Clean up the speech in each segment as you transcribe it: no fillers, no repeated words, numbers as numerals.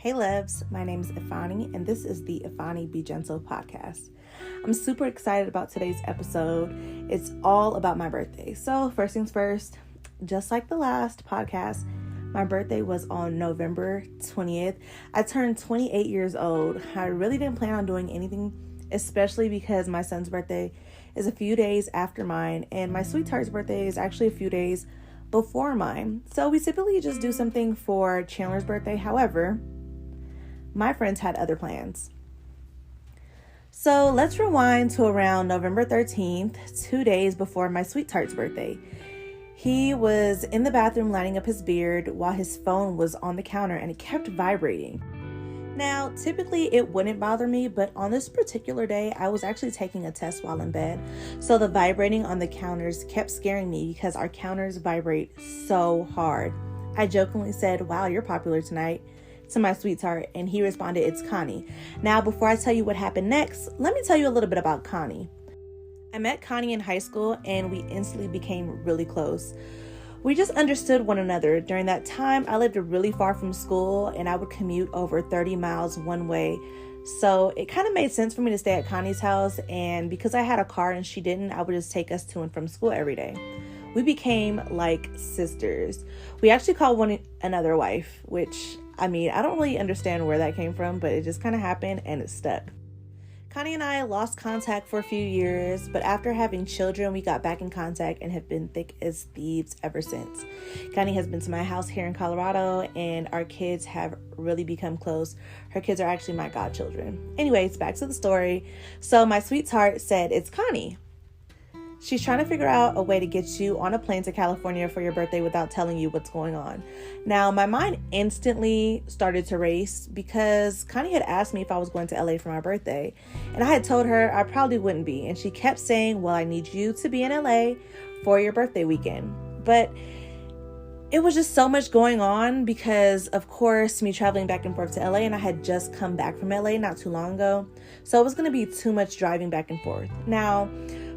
Hey loves, my name is Iphannie and this is the Iphanniebgentle podcast. I'm super excited about today's episode. It's all about my birthday. So first things first, just like the last podcast, my birthday was on November 20th. I turned 28 years old. I really didn't plan on doing anything, especially because my son's birthday is a few days after mine and my sweetheart's birthday is actually a few days before mine. So we typically just do something for Chandler's birthday. However, my friends had other plans. So let's rewind to around November 13th, 2 days before my sweetheart's birthday. He was in the bathroom lining up his beard while his phone was on the counter and it kept vibrating. Now, typically it wouldn't bother me, but on this particular day, I was actually taking a test while in bed. So the vibrating on the counters kept scaring me because our counters vibrate so hard. I jokingly said, "Wow, you're popular tonight," to my sweetheart, and he responded, "It's Connie." Now, before I tell you what happened next, let me tell you a little bit about Connie. I met Connie in high school and we instantly became really close. We just understood one another. During that time, I lived really far from school and I would commute over 30 miles one way. So it kind of made sense for me to stay at Connie's house, and because I had a car and she didn't, I would just take us to and from school every day. We became like sisters. We actually called one another wife, which I don't really understand where that came from, but it just kind of happened and it stuck. Connie and I lost contact for a few years, but after having children, we got back in contact and have been thick as thieves ever since. Connie has been to my house here in Colorado, and our kids have really become close. Her kids are actually my godchildren. Anyways, back to the story. So my sweetheart said, "It's Connie. She's trying to figure out a way to get you on a plane to California for your birthday without telling you what's going on." Now, my mind instantly started to race because Connie had asked me if I was going to LA for my birthday. And I had told her I probably wouldn't be. And she kept saying, "Well, I need you to be in LA for your birthday weekend." But it was just so much going on because, of course, me traveling back and forth to LA, and I had just come back from LA not too long ago. So it was going to be too much driving back and forth. Now,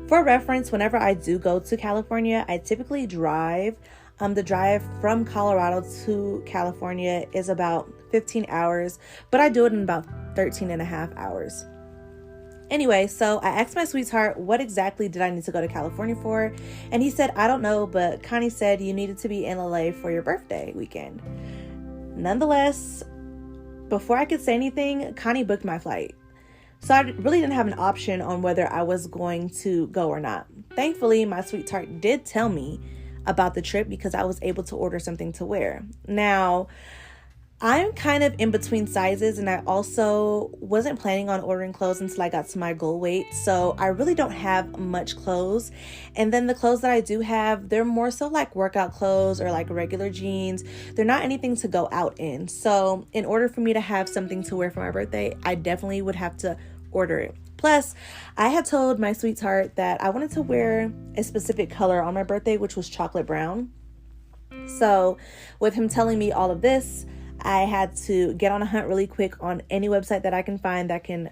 for reference, whenever I do go to California, I typically drive. The drive from Colorado to California is about 15 hours, but I do it in about 13 and a half hours. Anyway, so I asked my sweetheart, what exactly did I need to go to California for? And he said, "I don't know, but Connie said you needed to be in LA for your birthday weekend." Nonetheless, before I could say anything, Connie booked my flight. So I really didn't have an option on whether I was going to go or not. Thankfully, my sweetheart did tell me about the trip because I was able to order something to wear. Now, I'm kind of in between sizes, and I also wasn't planning on ordering clothes until I got to my goal weight. So I really don't have much clothes. And then the clothes that I do have, they're more so like workout clothes or like regular jeans. They're not anything to go out in. So in order for me to have something to wear for my birthday, I definitely would have to order it. Plus, I had told my sweetheart that I wanted to wear a specific color on my birthday, which was chocolate brown. So with him telling me all of this, I had to get on a hunt really quick on any website that I can find that can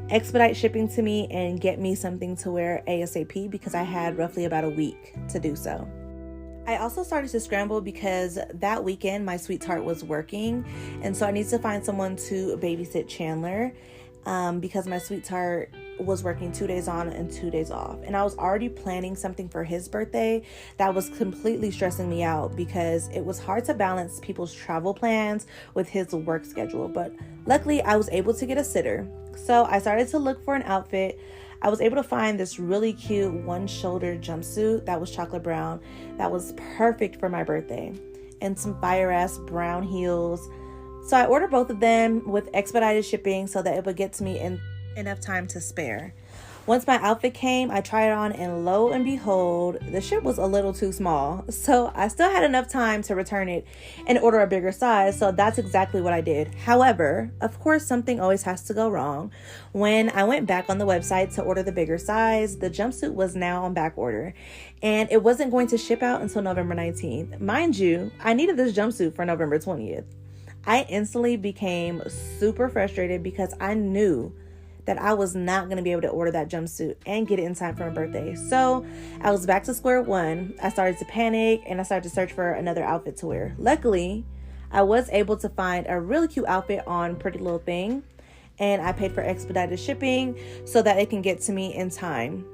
expedite shipping to me and get me something to wear ASAP, because I had roughly about a week to do so. I also started to scramble because that weekend my sweetheart was working, and so I needed to find someone to babysit Chandler because my sweetheart was working 2 days on and 2 days off. And I was already planning something for his birthday that was completely stressing me out because it was hard to balance people's travel plans with his work schedule. But luckily I was able to get a sitter. So I started to look for an outfit. I was able to find this really cute one-shoulder jumpsuit that was chocolate brown that was perfect for my birthday, and some fire-ass brown heels. So I ordered both of them with expedited shipping so that it would get to me in enough time to spare. Once my outfit came, I tried it on, and lo and behold, the ship was a little too small. So I still had enough time to return it and order a bigger size. So that's exactly what I did. However, of course, something always has to go wrong. When I went back on the website to order the bigger size, the jumpsuit was now on back order, and it wasn't going to ship out until November 19th. Mind you, I needed this jumpsuit for November 20th. I instantly became super frustrated because I knew that I was not going to be able to order that jumpsuit and get it in time for my birthday. So I was back to square one. I started to panic and I started to search for another outfit to wear. Luckily, I was able to find a really cute outfit on Pretty Little Thing, and I paid for expedited shipping so that it can get to me in time.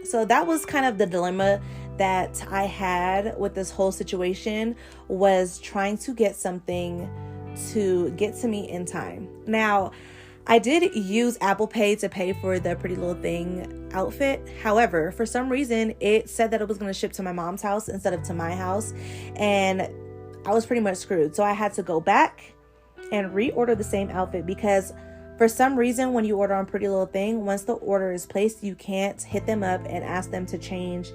So that was kind of the dilemma that I had with this whole situation, was trying to get something to get to me in time. Now, I did use Apple Pay to pay for the Pretty Little Thing outfit. However, for some reason, it said that it was going to ship to my mom's house instead of to my house, and I was pretty much screwed. So I had to go back and reorder the same outfit, because for some reason, when you order on Pretty Little Thing, once the order is placed, you can't hit them up and ask them to change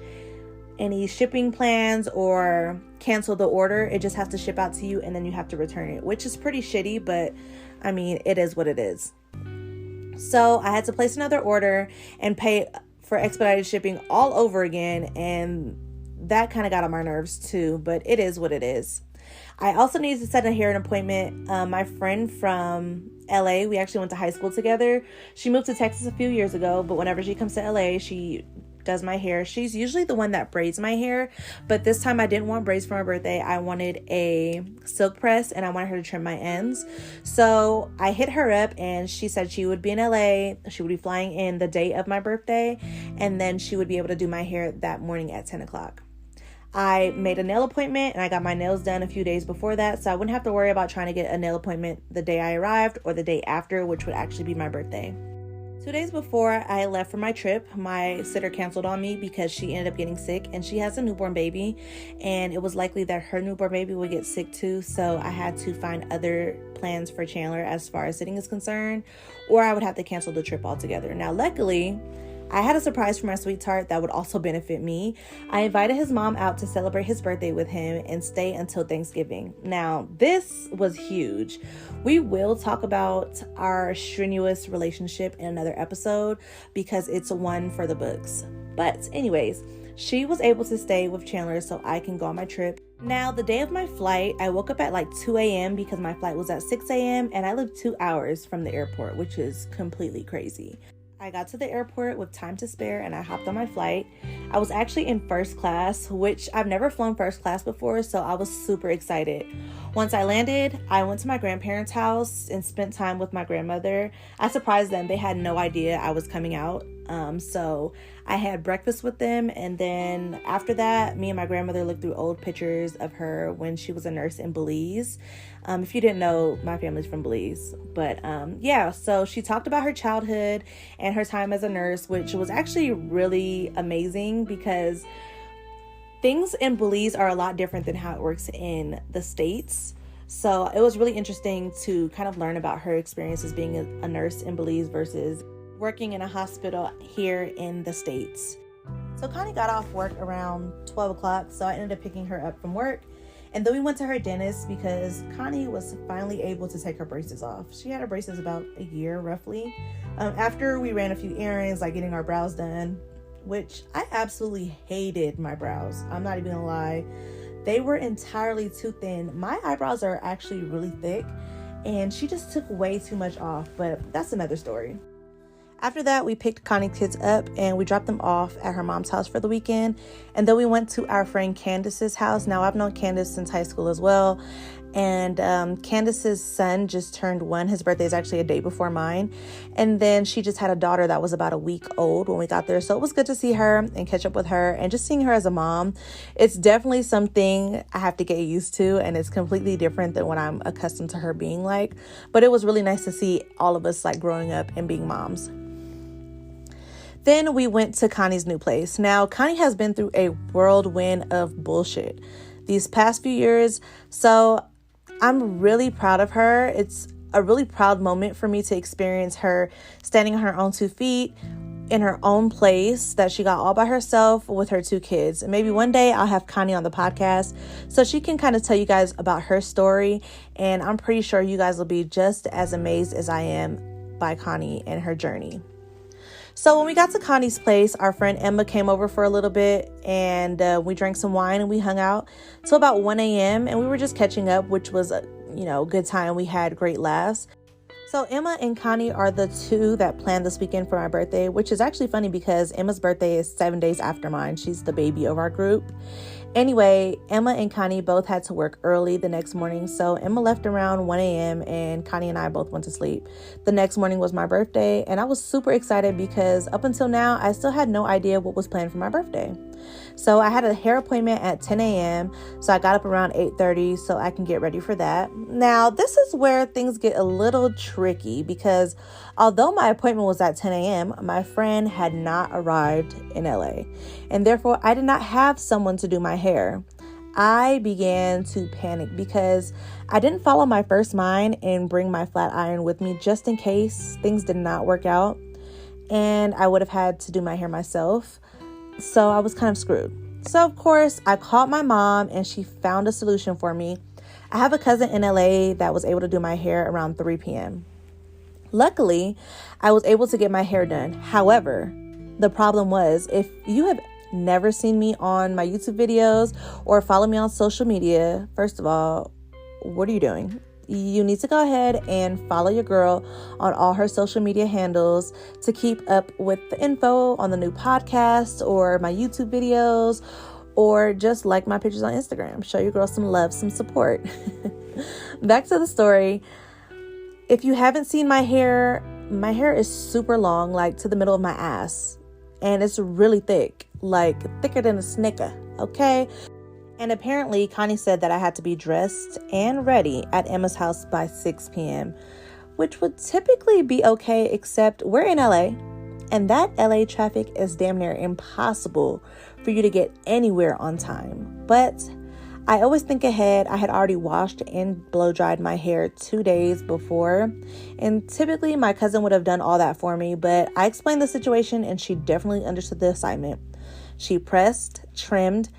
any shipping plans or cancel the order. It just has to ship out to you, and then you have to return it, which is pretty shitty, but I mean, it is what it is. So I had to place another order and pay for expedited shipping all over again, and that kind of got on my nerves too, but it is what it is. I also needed to set a hair appointment. My friend from LA, we actually went to high school together. She moved to Texas a few years ago, but whenever she comes to LA, she does my hair. She's usually the one that braids my hair, but this time I didn't want braids for my birthday. I wanted a silk press, and I wanted her to trim my ends. So I hit her up, and she said she would be in LA. She would be flying in the day of my birthday, and then she would be able to do my hair that morning at 10 o'clock. I made a nail appointment, and I got my nails done a few days before that, so I wouldn't have to worry about trying to get a nail appointment the day I arrived or the day after, which would actually be my birthday. 2 days before I left for my trip, my sitter canceled on me because she ended up getting sick, and she has a newborn baby, and it was likely that her newborn baby would get sick too, so I had to find other plans for Chandler as far as sitting is concerned, or I would have to cancel the trip altogether. Now, luckily, I had a surprise for my sweetheart that would also benefit me. I invited his mom out to celebrate his birthday with him and stay until Thanksgiving. Now, this was huge. We will talk about our strenuous relationship in another episode because it's one for the books. But anyways, she was able to stay with Chandler so I can go on my trip. Now, the day of my flight, I woke up at like 2 a.m. because my flight was at 6 a.m. and I live 2 hours from the airport, which is completely crazy. I got to the airport with time to spare, and I hopped on my flight. I was actually in first class, which I've never flown first class before, so I was super excited. Once I landed, I went to my grandparents' house and spent time with my grandmother. I surprised them. They had no idea I was coming out. So I had breakfast with them, and then after that, me and my grandmother looked through old pictures of her when she was a nurse in Belize. If you didn't know, my family's from Belize. But yeah, so she talked about her childhood and her time as a nurse, which was actually really amazing because things in Belize are a lot different than how it works in the States. So it was really interesting to kind of learn about her experiences being a nurse in Belize versus working in a hospital here in the States. So Connie got off work around 12 o'clock, so I ended up picking her up from work. And then we went to her dentist because Connie was finally able to take her braces off. She had her braces about a year, roughly. After we ran a few errands, like getting our brows done, which I absolutely hated my brows. I'm not even gonna lie. They were entirely too thin. My eyebrows are actually really thick, and she just took way too much off, but that's another story. After that, we picked Connie's kids up and we dropped them off at her mom's house for the weekend. And then we went to our friend Candace's house. Now, I've known Candace since high school as well. And Candace's son just turned 1. His birthday is actually a day before mine. And then she just had a daughter that was about a week old when we got there. So it was good to see her and catch up with her, and just seeing her as a mom. It's definitely something I have to get used to, and it's completely different than what I'm accustomed to her being like. But it was really nice to see all of us like growing up and being moms. Then we went to Connie's new place. Now, Connie has been through a whirlwind of bullshit these past few years, so I'm really proud of her. It's a really proud moment for me to experience her standing on her own 2 feet in her own place that she got all by herself with her 2 kids. And maybe one day I'll have Connie on the podcast so she can kind of tell you guys about her story, and I'm pretty sure you guys will be just as amazed as I am by Connie and her journey. So when we got to Connie's place, our friend Emma came over for a little bit, and we drank some wine and we hung out till about 1 a.m. and we were just catching up, which was a good time. We had great laughs. So Emma and Connie are the two that planned this weekend for my birthday, which is actually funny because Emma's birthday is 7 days after mine. She's the baby of our group. Anyway, Emma and Connie both had to work early the next morning, so Emma left around 1 a.m. and Connie and I both went to sleep. The next morning was my birthday, and I was super excited because up until now, I still had no idea what was planned for my birthday. So I had a hair appointment at 10 a.m., so I got up around 8:30 so I can get ready for that. Now, this is where things get a little tricky because although my appointment was at 10 a.m., my friend had not arrived in LA, and therefore I did not have someone to do my hair. I began to panic because I didn't follow my first mind and bring my flat iron with me just in case things did not work out and I would have had to do my hair myself. So I was kind of screwed. So of course I called my mom and she found a solution for me. I have a cousin in LA that was able to do my hair around 3 p.m. Luckily, I was able to get my hair done. However, the problem was, if you have never seen me on my YouTube videos or follow me on social media, first of all, what are you doing? You need to go ahead and follow your girl on all her social media handles to keep up with the info on the new podcast or my YouTube videos, or just like my pictures on Instagram. Show your girl some love, some support. Back to the story. If you haven't seen my hair is super long, like to the middle of my ass. And it's really thick, like thicker than a Snicker, okay? And apparently, Connie said that I had to be dressed and ready at Emma's house by 6 p.m., which would typically be okay, except we're in LA, and that LA traffic is damn near impossible for you to get anywhere on time. But I always think ahead. I had already washed and blow dried my hair 2 days before, and typically my cousin would have done all that for me, but I explained the situation and she definitely understood the assignment. She pressed, trimmed,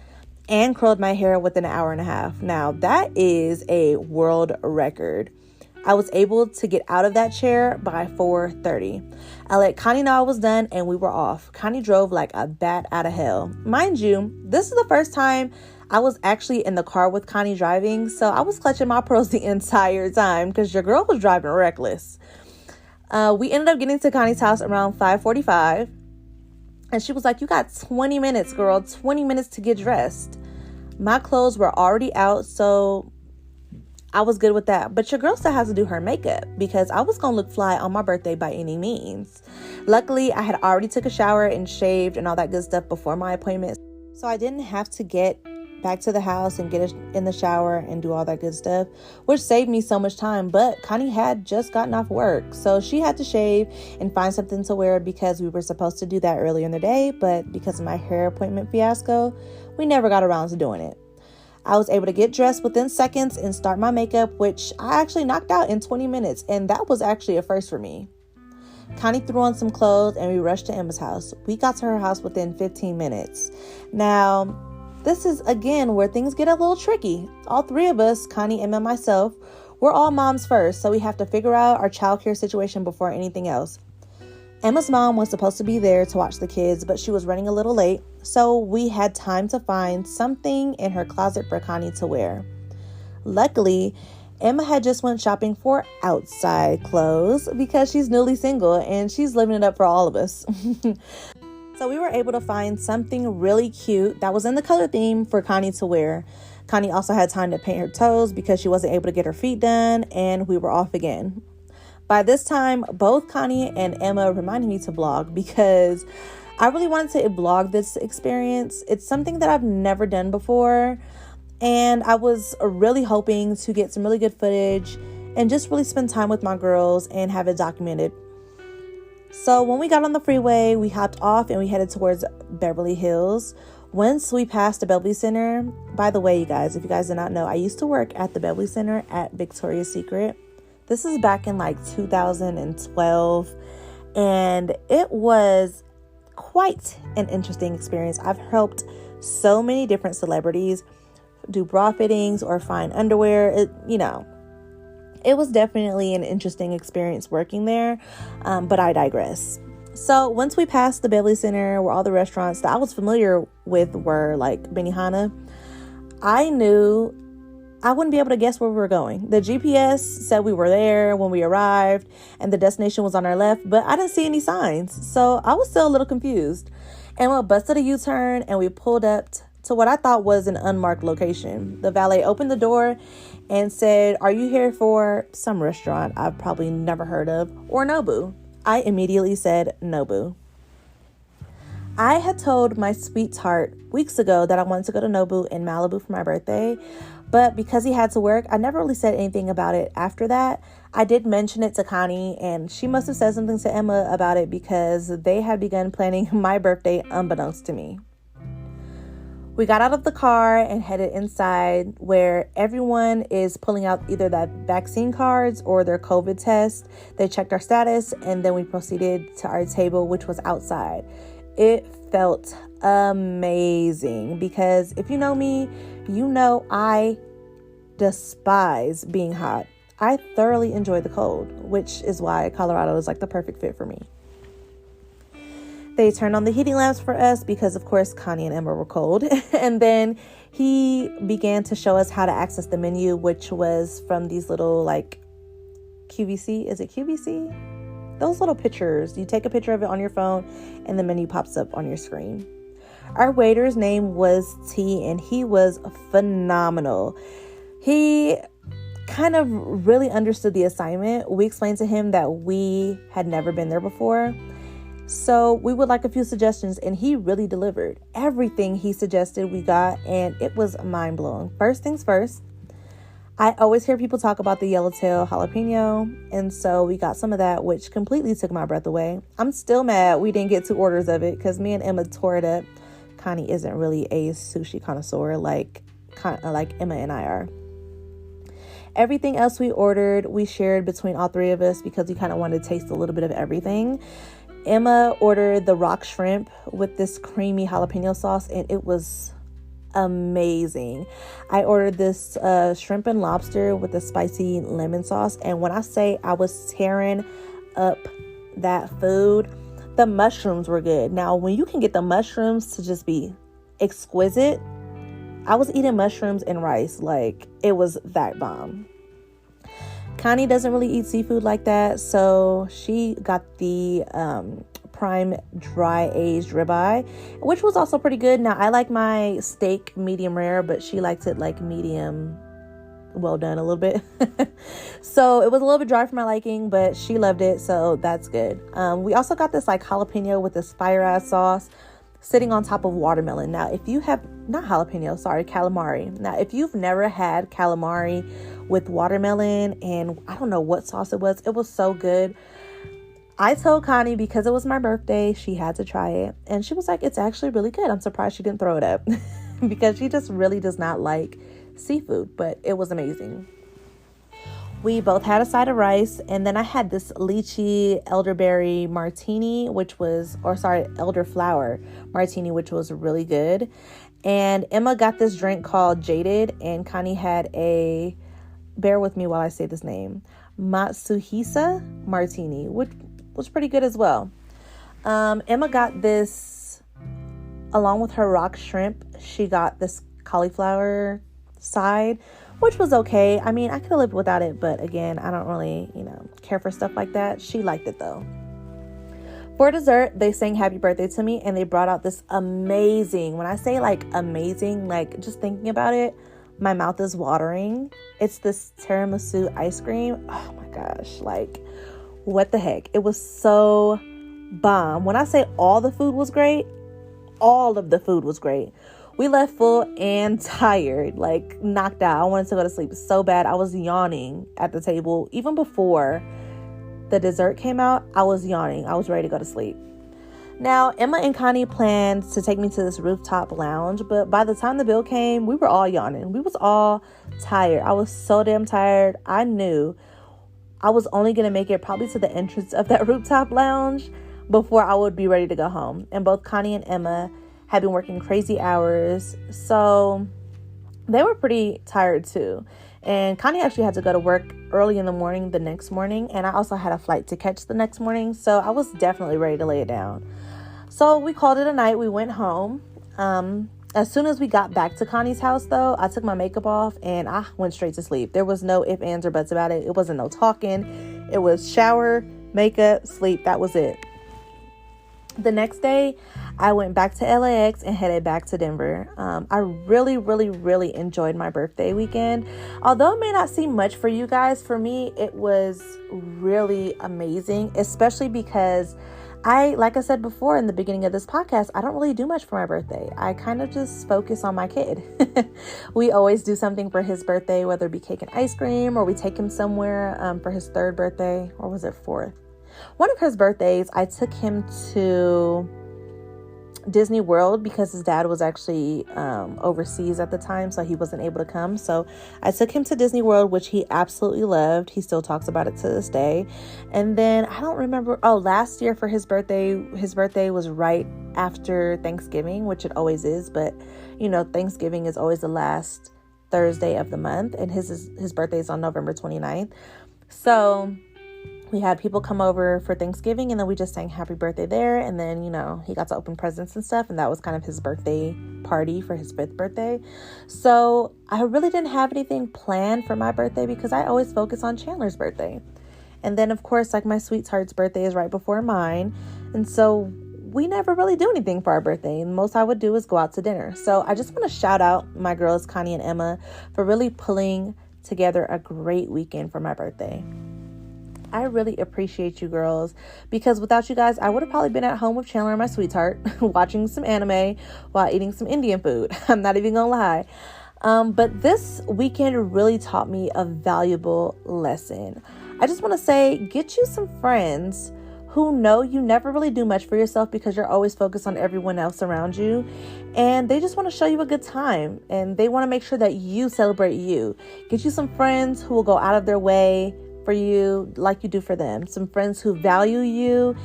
and curled my hair within an hour and a half. Now, that is a world record. I was able to get out of that chair by 4:30. I let Connie know I was done and we were off. Connie drove like a bat out of hell. Mind you, this is the first time I was actually in the car with Connie driving, so I was clutching my pearls the entire time because your girl was driving reckless. We ended up getting to Connie's house around 5:45. And she was like, you got 20 minutes, girl, 20 minutes to get dressed. My clothes were already out, so I was good with that. But your girl still has to do her makeup because I was going to look fly on my birthday by any means. Luckily, I had already took a shower and shaved and all that good stuff before my appointment. So I didn't have to get back to the house and get in the shower and do all that good stuff, which saved me so much time. But Connie had just gotten off work, so she had to shave and find something to wear because we were supposed to do that earlier in the day, but because of my hair appointment fiasco, we never got around to doing it. I was able to get dressed within seconds and start my makeup, which I actually knocked out in 20 minutes, and that was actually a first for me. Connie threw on some clothes and we rushed to Emma's house. We got to her house within 15 minutes. Now, this is, again, where things get a little tricky. All three of us, Connie, Emma, and myself, we're all moms first, so we have to figure out our childcare situation before anything else. Emma's mom was supposed to be there to watch the kids, but she was running a little late, so we had time to find something in her closet for Connie to wear. Luckily, Emma had just went shopping for outside clothes because she's newly single and she's living it up for all of us. So we were able to find something really cute that was in the color theme for Connie to wear. Connie also had time to paint her toes because she wasn't able to get her feet done, and we were off again. By this time, both Connie and Emma reminded me to vlog because I really wanted to vlog this experience. It's something that I've never done before, and I was really hoping to get some really good footage and just really spend time with my girls and have it documented. So when we got on the freeway, we hopped off and we headed towards Beverly Hills. Once we passed the Beverly Center, by the way, you guys, if you guys did not know, I used to work at the Beverly Center at Victoria's Secret. This is back in like 2012, and it was quite an interesting experience. I've helped so many different celebrities do bra fittings or find underwear. It was definitely an interesting experience working there, but I digress. So once we passed the Beverly Center, where all the restaurants that I was familiar with were like Benihana, I knew I wouldn't be able to guess where we were going. The GPS said we were there when we arrived and the destination was on our left, but I didn't see any signs. So I was still a little confused. Emma busted a U-turn and we pulled up to what I thought was an unmarked location. The valet opened the door and said, "Are you here for some restaurant I've probably never heard of, or Nobu?" I immediately said Nobu. I had told my sweetheart weeks ago that I wanted to go to Nobu in Malibu for my birthday, but because he had to work, I never really said anything about it after that. I did mention it to Connie, and she must have said something to Emma about it because they had begun planning my birthday unbeknownst to me. We got out of the car and headed inside where everyone is pulling out either their vaccine cards or their COVID test. They checked our status and then we proceeded to our table, which was outside. It felt amazing because if you know me, you know I despise being hot. I thoroughly enjoy the cold, which is why Colorado is like the perfect fit for me. They turned on the heating lamps for us because, of course, Connie and Emma were cold. And then he began to show us how to access the menu, which was from these little, like, QVC. Is it QVC? Those little pictures. You take a picture of it on your phone, and the menu pops up on your screen. Our waiter's name was T, and he was phenomenal. He kind of really understood the assignment. We explained to him that we had never been there before. So we would like a few suggestions, and he really delivered. Everything he suggested we got, and it was mind-blowing. First things first, I always hear people talk about the yellowtail jalapeno, and so we got some of that, which completely took my breath away. I'm still mad we didn't get 2 orders of it because me and Emma tore it up. Connie isn't really a sushi connoisseur like Emma and I are. Everything else we ordered, we shared between all 3 of us because we kind of wanted to taste a little bit of everything. Emma ordered the rock shrimp with this creamy jalapeno sauce, and it was amazing. I ordered this shrimp and lobster with the spicy lemon sauce, and when I say I was tearing up that food, the mushrooms were good. Now, when you can get the mushrooms to just be exquisite, I was eating mushrooms and rice. Like, it was that bomb. Connie doesn't really eat seafood like that, so she got the prime dry aged ribeye, which was also pretty good. Now, I like my steak medium rare, but she likes it like medium well done a little bit. So it was a little bit dry for my liking, but she loved it, so that's good. We also got this like jalapeno with this fire ass sauce sitting on top of watermelon. Now, if you have calamari. Now, if you've never had calamari with watermelon and I don't know what sauce it was so good. I told Connie because it was my birthday, she had to try it. And she was like, "It's actually really good." I'm surprised she didn't throw it up because she just really does not like seafood, but it was amazing. We both had a side of rice, and then I had this lychee elderberry martini, elderflower martini, which was really good. And Emma got this drink called Jaded, and Connie had bear with me while I say this name, Matsuhisa martini, which was pretty good as well. Emma got this, along with her rock shrimp, she got this cauliflower side, which was okay. I mean, I could have lived without it, but again, I don't really, care for stuff like that. She liked it though. For dessert, they sang happy birthday to me, and they brought out this amazing, when I say like amazing, like just thinking about it, my mouth is watering. It's this tiramisu ice cream. Oh my gosh, like what the heck? It was so bomb. When I say all the food was great, all of the food was great. We left full and tired, like knocked out. I wanted to go to sleep so bad. I was yawning at the table. Even before the dessert came out, I was yawning. I was ready to go to sleep. Now, Emma and Connie planned to take me to this rooftop lounge, but by the time the bill came, we were all yawning. We was all tired. I was so damn tired. I knew I was only going to make it probably to the entrance of that rooftop lounge before I would be ready to go home. And both Connie and Emma had been working crazy hours, so they were pretty tired too. And Connie actually had to go to work early in the morning the next morning, and I also had a flight to catch the next morning, so I was definitely ready to lay it down. So we called it a night. We went home. As soon as we got back to Connie's house, though, I took my makeup off and I went straight to sleep. There was no ifs, ands, or buts about it. It wasn't no talking. It was shower, makeup, sleep. That was it. The next day, I went back to LAX and headed back to Denver. I really, really, really enjoyed my birthday weekend. Although it may not seem much for you guys, for me, it was really amazing, especially because like I said before in the beginning of this podcast, I don't really do much for my birthday. I kind of just focus on my kid. We always do something for his birthday, whether it be cake and ice cream, or we take him somewhere for his third birthday, or was it fourth? One of his birthdays, I took him to Disney World because his dad was actually overseas at the time, so he wasn't able to come. So I took him to Disney World, which he absolutely loved. He still talks about it to this day. And then I don't remember, last year for his birthday was right after Thanksgiving, which it always is, but Thanksgiving is always the last Thursday of the month, and his birthday is on November 29th. So we had people come over for Thanksgiving, and then we just sang happy birthday there. And then, he got to open presents and stuff. And that was kind of his birthday party for his 5th birthday. So I really didn't have anything planned for my birthday because I always focus on Chandler's birthday. And then, of course, like my sweetheart's birthday is right before mine. And so we never really do anything for our birthday. And the most I would do is go out to dinner. So I just want to shout out my girls, Connie and Emma, for really pulling together a great weekend for my birthday. I really appreciate you girls, because without you guys, I would have probably been at home with Chandler and my sweetheart watching some anime while eating some Indian food. I'm not even gonna lie. But this weekend really taught me a valuable lesson. I just want to say, get you some friends who know you never really do much for yourself because you're always focused on everyone else around you. And they just want to show you a good time. And they want to make sure that you celebrate you. Get you some friends who will go out of their way for you like you do for them. Some friends who value you,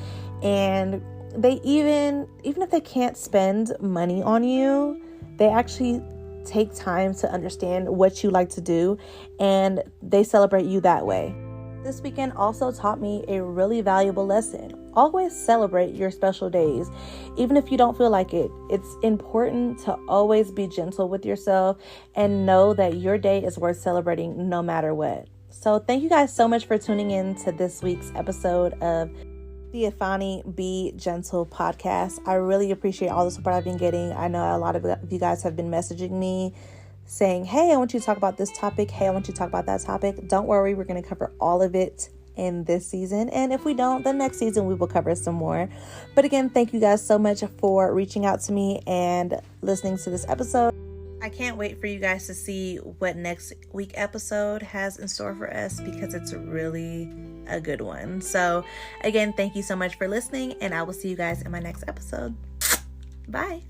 and they even if they can't spend money on you, they actually take time to understand what you like to do, and they celebrate you that way. This weekend also taught me a really valuable lesson. Always celebrate your special days, even if you don't feel like it. It's important to always be gentle with yourself and know that your day is worth celebrating no matter what. So thank you guys so much for tuning in to this week's episode of the Iphannie Be Gentle podcast. I really appreciate all the support I've been getting. I know a lot of you guys have been messaging me saying, hey, I want you to talk about this topic. Hey, I want you to talk about that topic. Don't worry, we're going to cover all of it in this season. And if we don't, the next season we will cover some more. But again, thank you guys so much for reaching out to me and listening to this episode. I can't wait for you guys to see what next week episode has in store for us, because it's really a good one. So again, thank you so much for listening, and I will see you guys in my next episode. Bye.